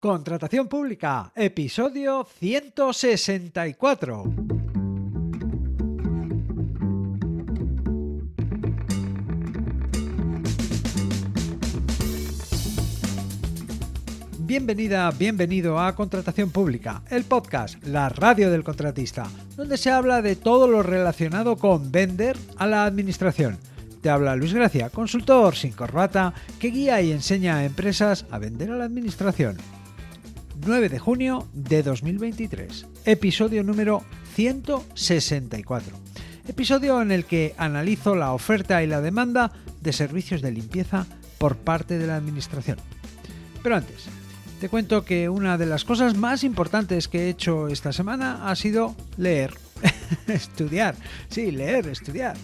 Contratación pública, episodio 164. Bienvenida, bienvenido a Contratación Pública, el podcast, la radio del contratista, donde se habla de todo lo relacionado con vender a la administración. Te habla Luis Gracia, consultor sin corbata, que guía y enseña a empresas a vender a la administración. 9 de junio de 2023, episodio número 164. Episodio en el que analizo la oferta y la demanda de servicios de limpieza por parte de la administración. Pero antes, te cuento que una de las cosas más importantes que he hecho esta semana ha sido leer, estudiar. Sí, leer, estudiar.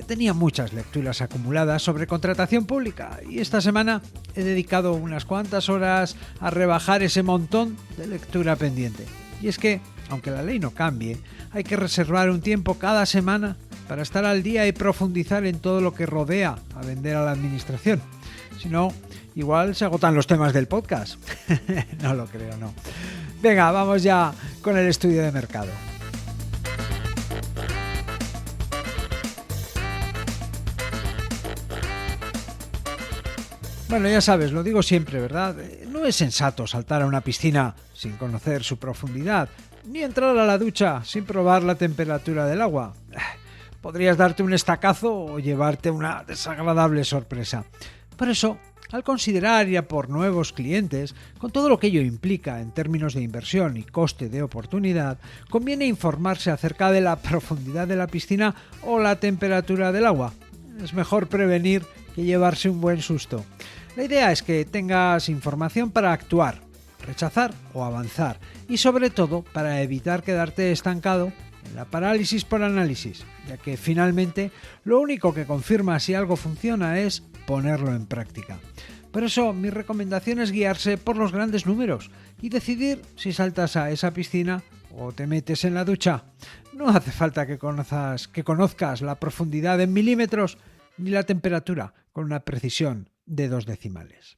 Tenía muchas lecturas acumuladas sobre contratación pública y esta semana he dedicado unas cuantas horas a rebajar ese montón de lectura pendiente. Y es que, aunque la ley no cambie, hay que reservar un tiempo cada semana para estar al día y profundizar en todo lo que rodea a vender a la administración. Si no, igual se agotan los temas del podcast. No lo creo, no. Venga, vamos ya con el estudio de mercado. Bueno, ya sabes, lo digo siempre, ¿verdad? No es sensato saltar a una piscina sin conocer su profundidad, ni entrar a la ducha sin probar la temperatura del agua. Podrías darte un estacazo o llevarte una desagradable sorpresa. Por eso, al considerar ir a por nuevos clientes, con todo lo que ello implica en términos de inversión y coste de oportunidad, conviene informarse acerca de la profundidad de la piscina o la temperatura del agua. Es mejor prevenir que llevarse un buen susto. La idea es que tengas información para actuar, rechazar o avanzar y sobre todo para evitar quedarte estancado en la parálisis por análisis, ya que finalmente lo único que confirma si algo funciona es ponerlo en práctica. Por eso mi recomendación es guiarse por los grandes números y decidir si saltas a esa piscina o te metes en la ducha. No hace falta que conozcas la profundidad en milímetros ni la temperatura con una precisión de 2 decimales.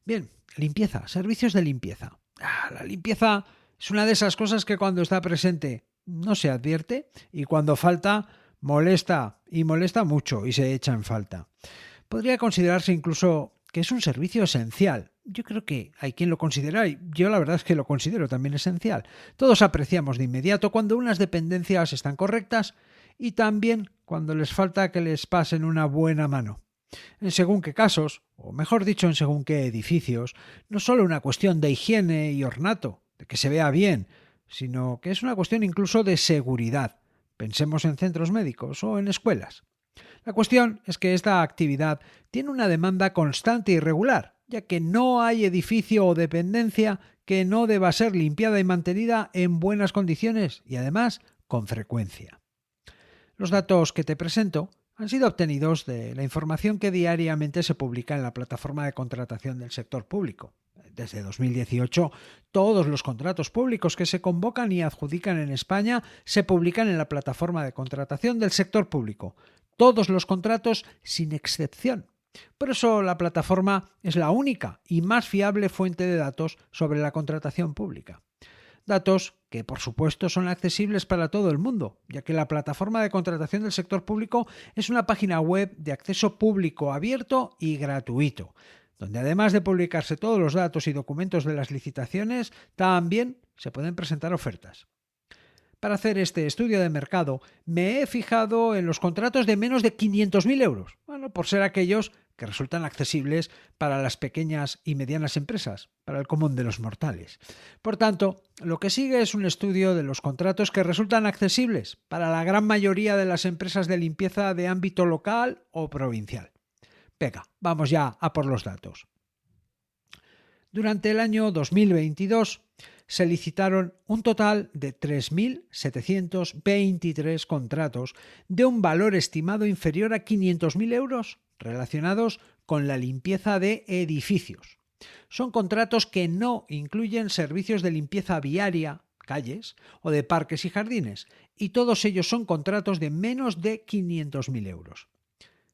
Bien, limpieza, servicios de limpieza. La limpieza es una de esas cosas que cuando está presente no se advierte y cuando falta molesta y molesta mucho y se echa en falta. Podría considerarse incluso que es un servicio esencial. Yo creo que hay quien lo considera y yo la verdad es que lo considero también esencial. Todos apreciamos de inmediato cuando unas dependencias están correctas y también cuando les falta que les pasen una buena mano. En según qué casos, o mejor dicho en según qué edificios, no es solo una cuestión de higiene y ornato, de que se vea bien, sino que es una cuestión incluso de seguridad. Pensemos en centros médicos o en escuelas. La cuestión es que esta actividad tiene una demanda constante y regular, ya que no hay edificio o dependencia que no deba ser limpiada y mantenida en buenas condiciones y además con frecuencia. Los datos que te presento han sido obtenidos de la información que diariamente se publica en la plataforma de contratación del sector público. Desde 2018, todos los contratos públicos que se convocan y adjudican en España se publican en la plataforma de contratación del sector público. Todos los contratos sin excepción. Por eso la plataforma es la única y más fiable fuente de datos sobre la contratación pública. Datos que, por supuesto, son accesibles para todo el mundo, ya que la plataforma de contratación del sector público es una página web de acceso público abierto y gratuito, donde además de publicarse todos los datos y documentos de las licitaciones, también se pueden presentar ofertas. Para hacer este estudio de mercado me he fijado en los contratos de menos de 500.000 euros, por ser aquellos que resultan accesibles para las pequeñas y medianas empresas, para el común de los mortales. Por tanto, lo que sigue es un estudio de los contratos que resultan accesibles para la gran mayoría de las empresas de limpieza de ámbito local o provincial. Venga, vamos ya a por los datos. Durante el año 2022 se licitaron un total de 3.723 contratos de un valor estimado inferior a 500.000 euros relacionados con la limpieza de edificios. Son contratos que no incluyen servicios de limpieza viaria, calles o de parques y jardines, y todos ellos son contratos de menos de 500.000 euros.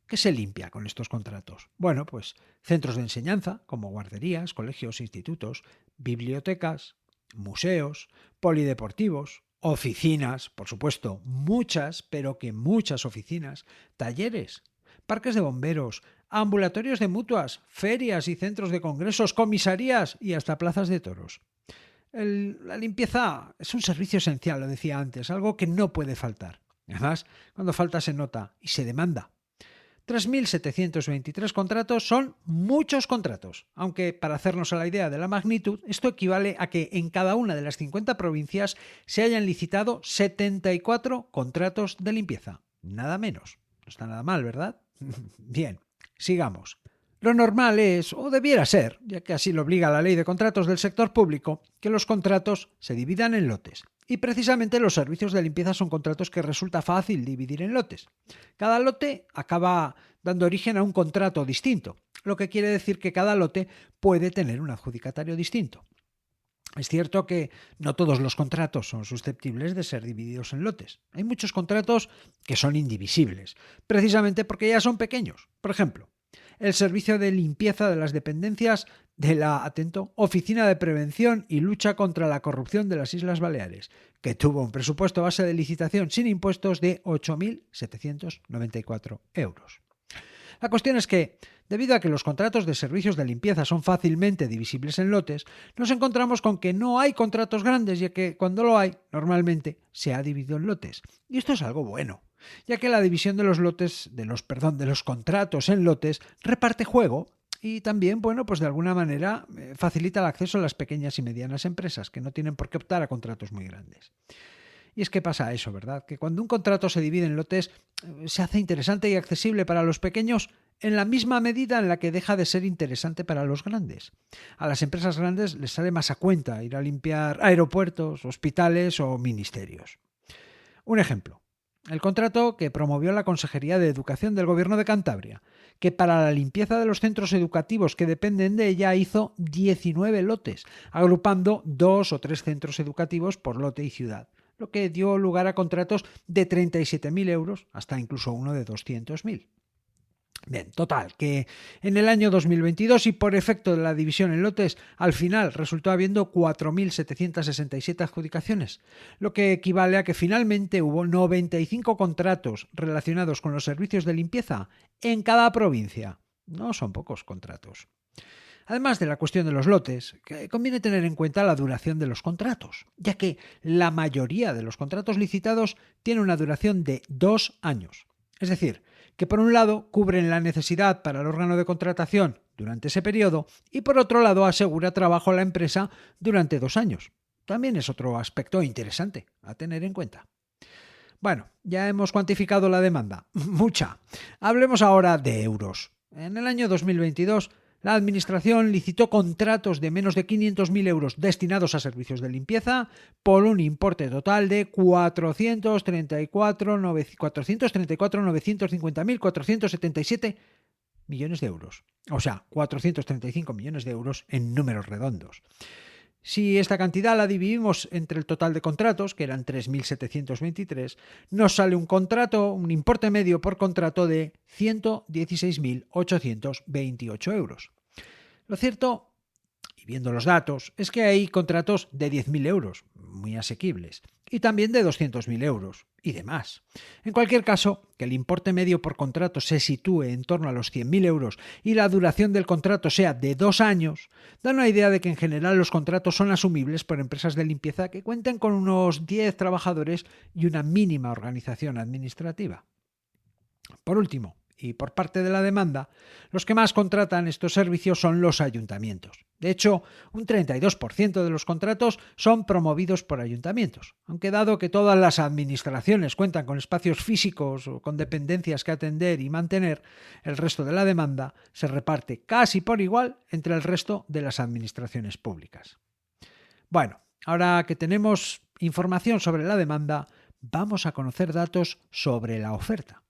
¿Qué se limpia con estos contratos? Bueno, pues centros de enseñanza, como guarderías, colegios, institutos, bibliotecas, museos, polideportivos, oficinas, por supuesto, muchas, pero que muchas oficinas, talleres, parques de bomberos, ambulatorios de mutuas, ferias y centros de congresos, comisarías y hasta plazas de toros. La limpieza es un servicio esencial, lo decía antes, algo que no puede faltar. Además, cuando falta se nota y se demanda. 3.723 contratos son muchos contratos, aunque para hacernos a la idea de la magnitud, esto equivale a que en cada una de las 50 provincias se hayan licitado 74 contratos de limpieza. Nada menos. No está nada mal, ¿verdad? Bien, sigamos. Lo normal es, o debiera ser, ya que así lo obliga la ley de contratos del sector público, que los contratos se dividan en lotes. Y precisamente los servicios de limpieza son contratos que resulta fácil dividir en lotes. Cada lote acaba dando origen a un contrato distinto, lo que quiere decir que cada lote puede tener un adjudicatario distinto. Es cierto que no todos los contratos son susceptibles de ser divididos en lotes. Hay muchos contratos que son indivisibles, precisamente porque ya son pequeños. Por ejemplo, el servicio de limpieza de las dependencias de la, atento, Oficina de Prevención y Lucha contra la Corrupción de las Islas Baleares, que tuvo un presupuesto base de licitación sin impuestos de 8.794 euros. La cuestión es que, debido a que los contratos de servicios de limpieza son fácilmente divisibles en lotes, nos encontramos con que no hay contratos grandes, ya que cuando lo hay, normalmente se ha dividido en lotes. Y esto es algo bueno, ya que la división de los contratos en lotes reparte juego y también, pues de alguna manera facilita el acceso a las pequeñas y medianas empresas que no tienen por qué optar a contratos muy grandes. Y es que pasa eso, ¿verdad? Que cuando un contrato se divide en lotes, se hace interesante y accesible para los pequeños en la misma medida en la que deja de ser interesante para los grandes. A las empresas grandes les sale más a cuenta ir a limpiar aeropuertos, hospitales o ministerios. Un ejemplo. El contrato que promovió la Consejería de Educación del Gobierno de Cantabria, que para la limpieza de los centros educativos que dependen de ella hizo 19 lotes, agrupando 2 o 3 centros educativos por lote y ciudad, lo que dio lugar a contratos de 37.000 euros hasta incluso uno de 200.000. Bien, total, que en el año 2022 y por efecto de la división en lotes, al final resultó habiendo 4.767 adjudicaciones, lo que equivale a que finalmente hubo 95 contratos relacionados con los servicios de limpieza en cada provincia. No son pocos contratos. Además de la cuestión de los lotes, conviene tener en cuenta la duración de los contratos, ya que la mayoría de los contratos licitados tiene una duración de 2 años. Es decir, que por un lado cubren la necesidad para el órgano de contratación durante ese periodo y por otro lado asegura trabajo a la empresa durante 2 años. También es otro aspecto interesante a tener en cuenta. Bueno, ya hemos cuantificado la demanda. Mucha. Hablemos ahora de euros. En el año 2022, la Administración licitó contratos de menos de 500.000 euros destinados a servicios de limpieza por un importe total de 434.950.477 millones de euros. O sea, 435 millones de euros en números redondos. Si esta cantidad la dividimos entre el total de contratos, que eran 3.723, nos sale un importe medio por contrato de 116.828 euros. Lo cierto, y viendo los datos, es que hay contratos de 10.000 euros, muy asequibles, y también de 200.000 euros, y demás. En cualquier caso, que el importe medio por contrato se sitúe en torno a los 100.000 euros y la duración del contrato sea de 2 años, da una idea de que en general los contratos son asumibles por empresas de limpieza que cuentan con unos 10 trabajadores y una mínima organización administrativa. Por último, y por parte de la demanda, los que más contratan estos servicios son los ayuntamientos. De hecho, un 32% de los contratos son promovidos por ayuntamientos, aunque dado que todas las administraciones cuentan con espacios físicos o con dependencias que atender y mantener, el resto de la demanda se reparte casi por igual entre el resto de las administraciones públicas. Bueno, ahora que tenemos información sobre la demanda, vamos a conocer datos sobre la oferta.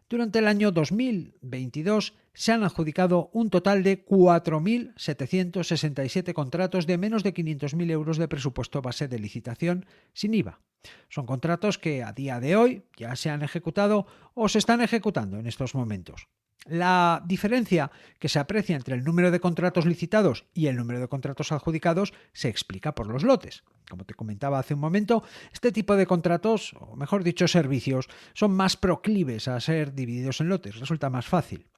Durante el año 2022 se han adjudicado un total de 4.767 contratos de menos de 500.000 euros de presupuesto base de licitación sin IVA. Son contratos que a día de hoy ya se han ejecutado o se están ejecutando en estos momentos. La diferencia que se aprecia entre el número de contratos licitados y el número de contratos adjudicados se explica por los lotes. Como te comentaba hace un momento, este tipo de contratos, o mejor dicho servicios, son más proclives a ser divididos en lotes, resulta más fácil.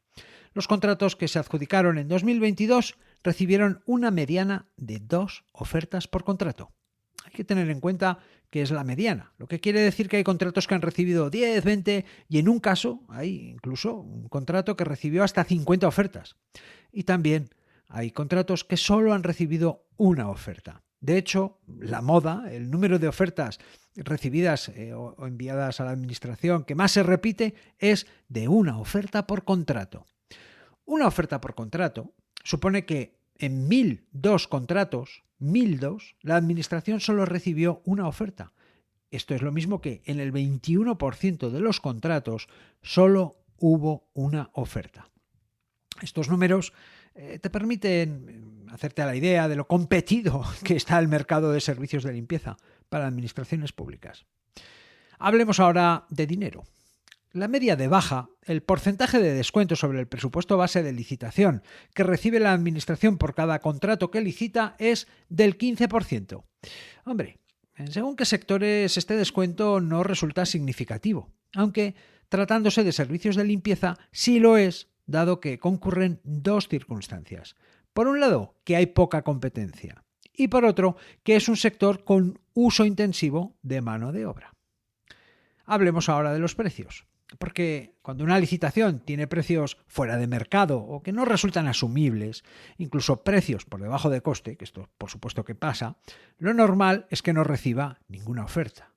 Los contratos que se adjudicaron en 2022 recibieron una mediana de 2 ofertas por contrato. Hay que tener en cuenta que es la mediana, lo que quiere decir que hay contratos que han recibido 10, 20 y en un caso hay incluso un contrato que recibió hasta 50 ofertas. Y también hay contratos que solo han recibido una oferta. De hecho, la moda, el número de ofertas recibidas o enviadas a la administración que más se repite es de una oferta por contrato. Una oferta por contrato supone que en 1.002 contratos, 1.002, la administración solo recibió una oferta. Esto es lo mismo que en el 21% de los contratos solo hubo una oferta. Estos números te permiten hacerte a la idea de lo competido que está el mercado de servicios de limpieza para administraciones públicas. Hablemos ahora de dinero. La media de baja, el porcentaje de descuento sobre el presupuesto base de licitación que recibe la administración por cada contrato que licita es del 15%. Hombre, según qué sectores este descuento no resulta significativo, aunque tratándose de servicios de limpieza sí lo es, dado que concurren dos circunstancias. Por un lado, que hay poca competencia y por otro, que es un sector con uso intensivo de mano de obra. Hablemos ahora de los precios. Porque cuando una licitación tiene precios fuera de mercado o que no resultan asumibles, incluso precios por debajo de coste, que esto por supuesto que pasa, lo normal es que no reciba ninguna oferta.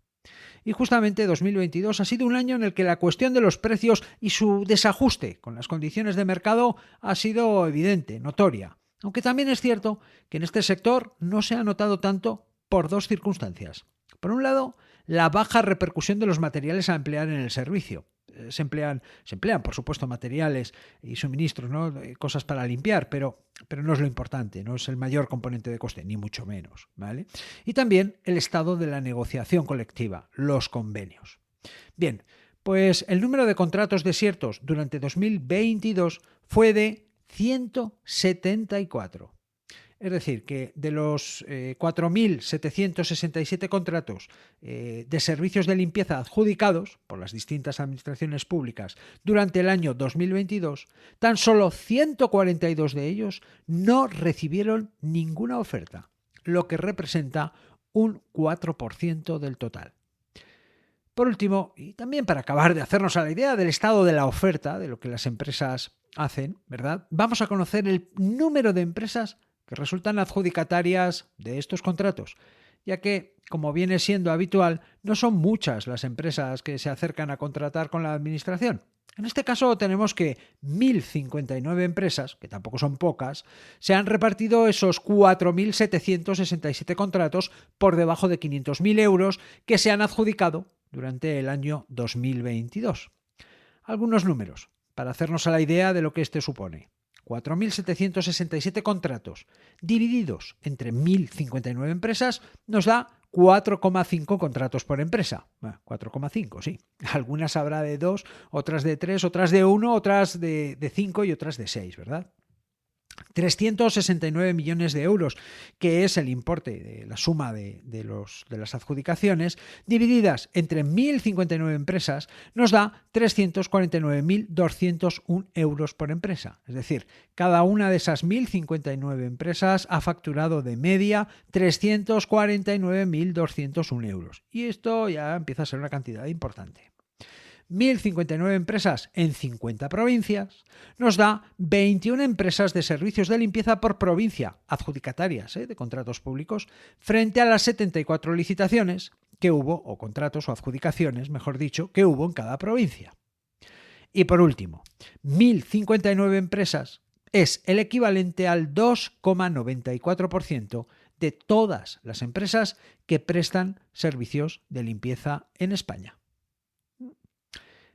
Y justamente 2022 ha sido un año en el que la cuestión de los precios y su desajuste con las condiciones de mercado ha sido evidente, notoria. Aunque también es cierto que en este sector no se ha notado tanto por dos circunstancias. Por un lado, la baja repercusión de los materiales a emplear en el servicio. Se emplean, por supuesto, materiales y suministros, ¿no? Cosas para limpiar, pero no es lo importante, no es el mayor componente de coste, ni mucho menos, ¿vale? Y también el estado de la negociación colectiva, los convenios. Bien, pues el número de contratos desiertos durante 2022 fue de 174. Es decir, que de los 4.767 contratos de servicios de limpieza adjudicados por las distintas administraciones públicas durante el año 2022, tan solo 142 de ellos no recibieron ninguna oferta, lo que representa un 4% del total. Por último, y también para acabar de hacernos a la idea del estado de la oferta, de lo que las empresas hacen, ¿verdad? Vamos a conocer el número de empresas que resultan adjudicatarias de estos contratos, ya que, como viene siendo habitual, no son muchas las empresas que se acercan a contratar con la administración. En este caso tenemos que 1.059 empresas, que tampoco son pocas, se han repartido esos 4.767 contratos por debajo de 500.000 euros que se han adjudicado durante el año 2022. Algunos números, para hacernos a la idea de lo que este supone. 4.767 contratos divididos entre 1.059 empresas nos da 4,5 contratos por empresa. Bueno, 4,5, sí. Algunas habrá de 2, otras de 3, otras de 1, otras de 5 y otras de 6, ¿verdad? 369 millones de euros, que es el importe de la suma de las adjudicaciones, divididas entre 1.059 empresas, nos da 349.201 euros por empresa. Es decir, cada una de esas 1.059 empresas ha facturado de media 349.201 euros. Y esto ya empieza a ser una cantidad importante. 1.059 empresas en 50 provincias, nos da 21 empresas de servicios de limpieza por provincia, adjudicatarias de contratos públicos, frente a las 74 licitaciones que hubo, o contratos o adjudicaciones, mejor dicho, que hubo en cada provincia. Y por último, 1.059 empresas es el equivalente al 2,94% de todas las empresas que prestan servicios de limpieza en España.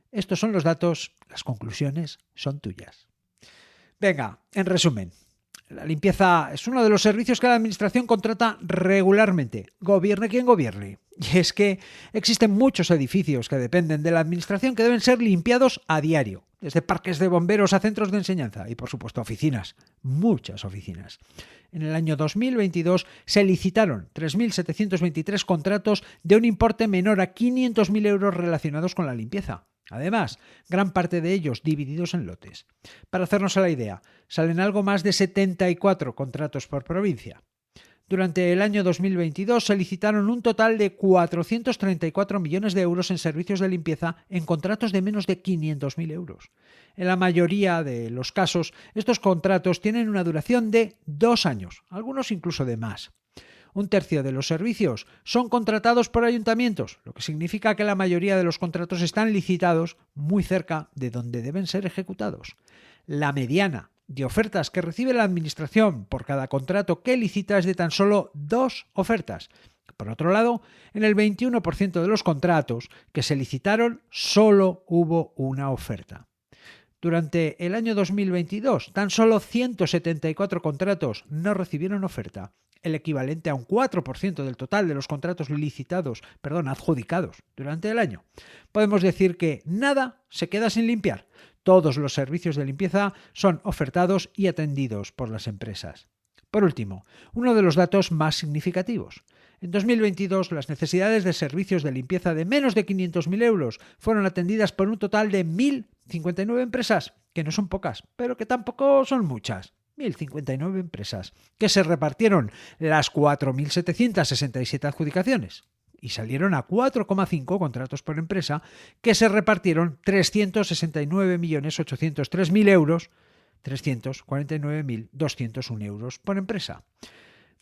Estos son los datos, las conclusiones son tuyas. Venga, en resumen, La limpieza es uno de los servicios que la Administración contrata regularmente, gobierne quien gobierne. Y es que existen muchos edificios que dependen de la Administración que deben ser limpiados a diario, desde parques de bomberos a centros de enseñanza y, por supuesto, oficinas, muchas oficinas. En el año 2022 se licitaron 3.723 contratos de un importe menor a 500.000 euros relacionados con la limpieza. Además, gran parte de ellos divididos en lotes. Para hacernos a la idea, salen algo más de 74 contratos por provincia. Durante el año 2022 se licitaron un total de 434 millones de euros en servicios de limpieza en contratos de menos de 500.000 euros. En la mayoría de los casos, estos contratos tienen una duración de 2 años, algunos incluso de más. Un tercio de los servicios son contratados por ayuntamientos, lo que significa que la mayoría de los contratos están licitados muy cerca de donde deben ser ejecutados. La mediana de ofertas que recibe la Administración por cada contrato que licita es de tan solo 2 ofertas. Por otro lado, en el 21% de los contratos que se licitaron solo hubo una oferta. Durante el año 2022, tan solo 174 contratos no recibieron oferta, el equivalente a un 4% del total de los contratos adjudicados durante el año. Podemos decir que nada se queda sin limpiar. Todos los servicios de limpieza son ofertados y atendidos por las empresas. Por último, uno de los datos más significativos. En 2022, las necesidades de servicios de limpieza de menos de 500.000 euros fueron atendidas por un total de 1.059 empresas, que no son pocas, pero que tampoco son muchas. 1.059 empresas, que se repartieron las 4.767 adjudicaciones y salieron a 4,5 contratos por empresa, que se repartieron 369.803.000 euros, 349.201 euros por empresa.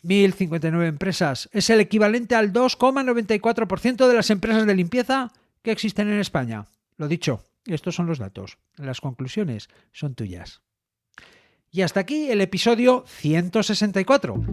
1.059 empresas es el equivalente al 2,94% de las empresas de limpieza que existen en España. Lo dicho, estos son los datos. Las conclusiones son tuyas. Y hasta aquí el episodio 164.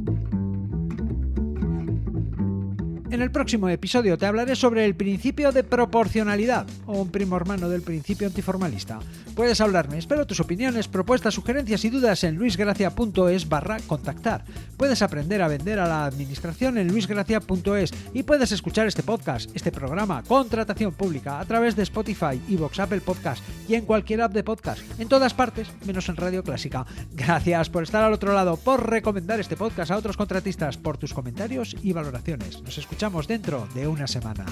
En el próximo episodio te hablaré sobre el principio de proporcionalidad, o un primo hermano del principio antiformalista. Puedes hablarme, espero tus opiniones, propuestas, sugerencias y dudas en luisgracia.es/contactar. Puedes aprender a vender a la administración en luisgracia.es y puedes escuchar este podcast, este programa, Contratación Pública, a través de Spotify, iVoox, Apple Podcast y en cualquier app de podcast, en todas partes, menos en Radio Clásica. Gracias por estar al otro lado, por recomendar este podcast a otros contratistas, por tus comentarios y valoraciones. Nos escuchamos dentro de una semana.